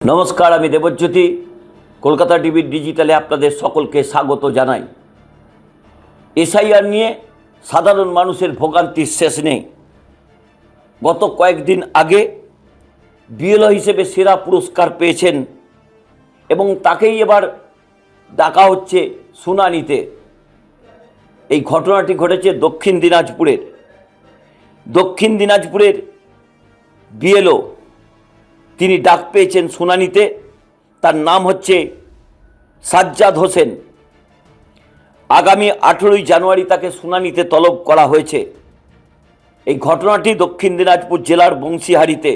নমস্কার, আমি দেবজ্যোতি। কলকাতা টিভির ডিজিটালে আপনাদের সকলকে স্বাগত জানাই। এসআইআর নিয়ে সাধারণ মানুষের ভোগান্তির শেষ নেই। গত কয়েকদিন আগে বিএলও হিসেবে সেরা পুরস্কার পেয়েছেন এবং তাকেই এবার ডাকা হচ্ছে শুনানিতে। এই ঘটনাটি ঘটেছে দক্ষিণ দিনাজপুরের বিএলও, তিনি ডাক পেয়েছেন শুনানিতে। তার নাম হচ্ছে সাজ্জাদ হোসেন। আগামী 18ই জানুয়ারি তাকে শুনানিতে তলব করা হয়েছে। এই ঘটনাটি দক্ষিণ দিনাজপুর জেলার বংশীহারিতে।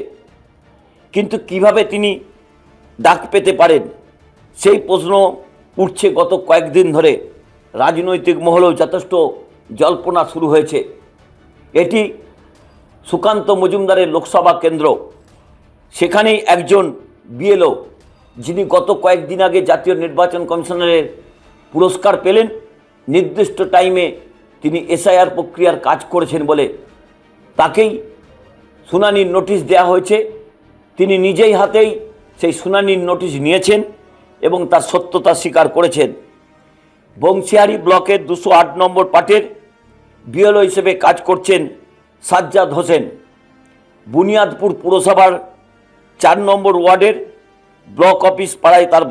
কিন্তু কিভাবে তিনি ডাক পেতে পারেন সেই প্রশ্ন উঠছে গত কয়েকদিন ধরে। রাজনৈতিক মহলেও যথেষ্ট জল্পনা শুরু হয়েছে। এটি সুকান্ত মজুমদারের লোকসভা কেন্দ্র। সেখানেই একজন বিএলও, যিনি গত কয়েকদিন আগে জাতীয় নির্বাচন কমিশনারের পুরস্কার পেলেন, নির্দিষ্ট টাইমে তিনি এসআইআর প্রক্রিয়ার কাজ করেছেন বলে তাকেই শুনানির নোটিশ দেওয়া হয়েছে। তিনি নিজেই হাতেই সেই শুনানির নোটিশ নিয়েছেন এবং তার সত্যতা স্বীকার করেছেন। বংশীহারি ব্লকের 208 নম্বর পার্টের বিএলও হিসেবে কাজ করছেন সাজ্জাদ হোসেন। বুনিয়াদপুর পুরসভার 4 নম্বর ওয়ার্ডের ব্লক অফিস পাড়ায় তার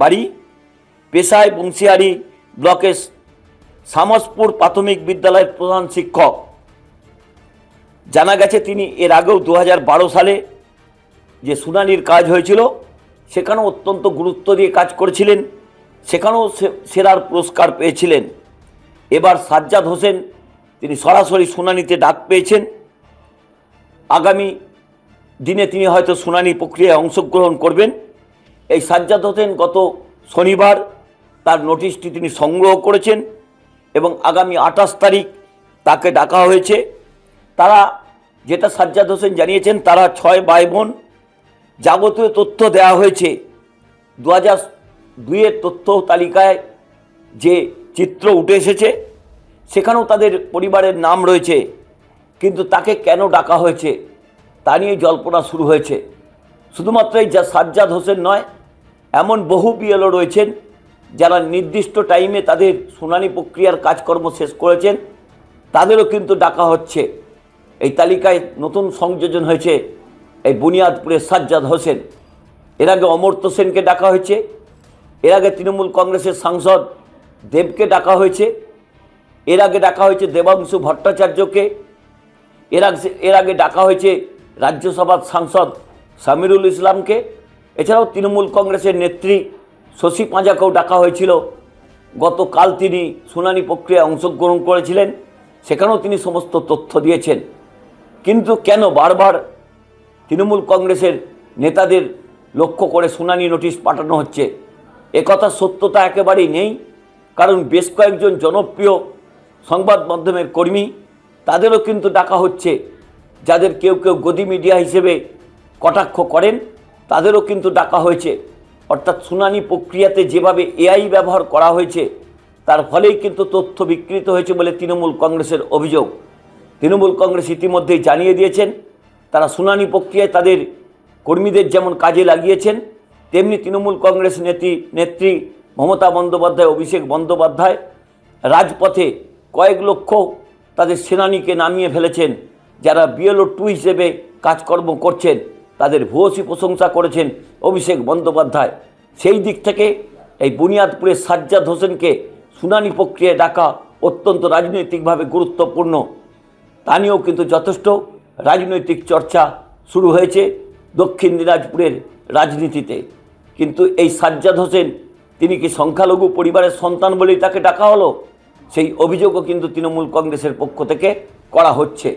বাড়ি। পেশায় বংশীহারি ব্লকের সামসপুর প্রাথমিক বিদ্যালয়ের প্রধান শিক্ষক। জানা গেছে তিনি এর আগেও 2012 সালে যে শুনানির কাজ হয়েছিল সেখানেও অত্যন্ত গুরুত্ব দিয়ে কাজ করেছিলেন, সেখানেও সেরার পুরস্কার পেয়েছিলেন। এবার সাজ্জাদ হোসেন তিনি সরাসরি শুনানিতে ডাক পেয়েছেন। আগামী দিনে তিনি হয়তো শুনানি প্রক্রিয়ায় অংশগ্রহণ করবেন। এই সাজ্জাদ হোসেন গত শনিবার তার নোটিশটি তিনি সংগ্রহ করেছেন এবং আগামী 28 তারিখ তাকে ডাকা হয়েছে। তারা যেটা সাজ্জাদ হোসেন জানিয়েছেন, তারা 6 ভাই বোন। যাবতীয় তথ্য দেওয়া হয়েছে 2002-এর তথ্য তালিকায় যে চিত্র উঠে এসেছে সেখানেও তাদের পরিবারের নাম রয়েছে। কিন্তু তাকে কেন ডাকা হয়েছে তা নিয়ে জল্পনা শুরু হয়েছে। শুধুমাত্র এই সাজ্জাদ হোসেন নয়, এমন বহু বিএলও রয়েছেন যারা নির্দিষ্ট টাইমে তাদের শুনানি প্রক্রিয়ার কাজকর্ম শেষ করেছেন, তাদেরও কিন্তু ডাকা হচ্ছে। এই তালিকায় নতুন সংযোজন হয়েছে এই বুনিয়াদপুরের সাজ্জাদ হোসেন। এর আগে অমর্ত্য সেনকে ডাকা হয়েছে, এর আগে তৃণমূল কংগ্রেসের সাংসদ দেবকে ডাকা হয়েছে, এর আগে ডাকা হয়েছে দেবাংশু ভট্টাচার্যকে, এর আগে ডাকা হয়েছে রাজ্যসভার সাংসদ সামিরুল ইসলামকে। এছাড়াও তৃণমূল কংগ্রেসের নেত্রী শশী পাঁজাকেও ডাকা হয়েছিল। গতকাল তিনি শুনানি প্রক্রিয়ায় অংশগ্রহণ করেছিলেন, সেখানেও তিনি সমস্ত তথ্য দিয়েছেন। কিন্তু কেন বারবার তৃণমূল কংগ্রেসের নেতাদের লক্ষ্য করে শুনানি নোটিশ পাঠানো হচ্ছে? একথার সত্যতা একেবারেই নেই। কারণ বেশ কয়েকজন জনপ্রিয় সংবাদ মাধ্যমের কর্মী, তাদেরও কিন্তু ডাকা হচ্ছে। যাদের কেউ কেউ গদি মিডিয়া হিসেবে কটাক্ষ করেন, তাদেরও কিন্তু ডাকা হয়েছে। অর্থাৎ শুনানি প্রক্রিয়াতে যেভাবে এআই ব্যবহার করা হয়েছে তার ফলেই কিন্তু তথ্য বিকৃত হয়েছে বলে তৃণমূল কংগ্রেসের অভিযোগ। তৃণমূল কংগ্রেস ইতিমধ্যেই জানিয়ে দিয়েছেন তারা শুনানি প্রক্রিয়ায় তাদের কর্মীদের যেমন কাজে লাগিয়েছেন, তেমনি তৃণমূল কংগ্রেস নেত্রী মমতা বন্দ্যোপাধ্যায়, অভিষেক বন্দ্যোপাধ্যায় রাজপথে কয়েক লক্ষ তাদের সেনানীকে নামিয়ে ফেলেছেন। যারা বিএলও 2 হিসেবে কাজকর্ম করছেন তাদের ভূয়সী প্রশংসা করেছেন অভিষেক বন্দ্যোপাধ্যায়। সেই দিক থেকে এই বুনিয়াদপুরের সাজ্জাদ হোসেনকে শুনানি প্রক্রিয়ায় ডাকা অত্যন্ত রাজনৈতিকভাবে গুরুত্বপূর্ণ। তা নিয়েও কিন্তু যথেষ্ট রাজনৈতিক চর্চা শুরু হয়েছে দক্ষিণ দিনাজপুরের রাজনীতিতে। কিন্তু এই সাজ্জাদ হোসেন তিনি কি সংখ্যালঘু পরিবারের সন্তান বলেই তাকে ডাকা হলো? সেই অভিযোগও কিন্তু তৃণমূল কংগ্রেসের পক্ষ থেকে করা হচ্ছে।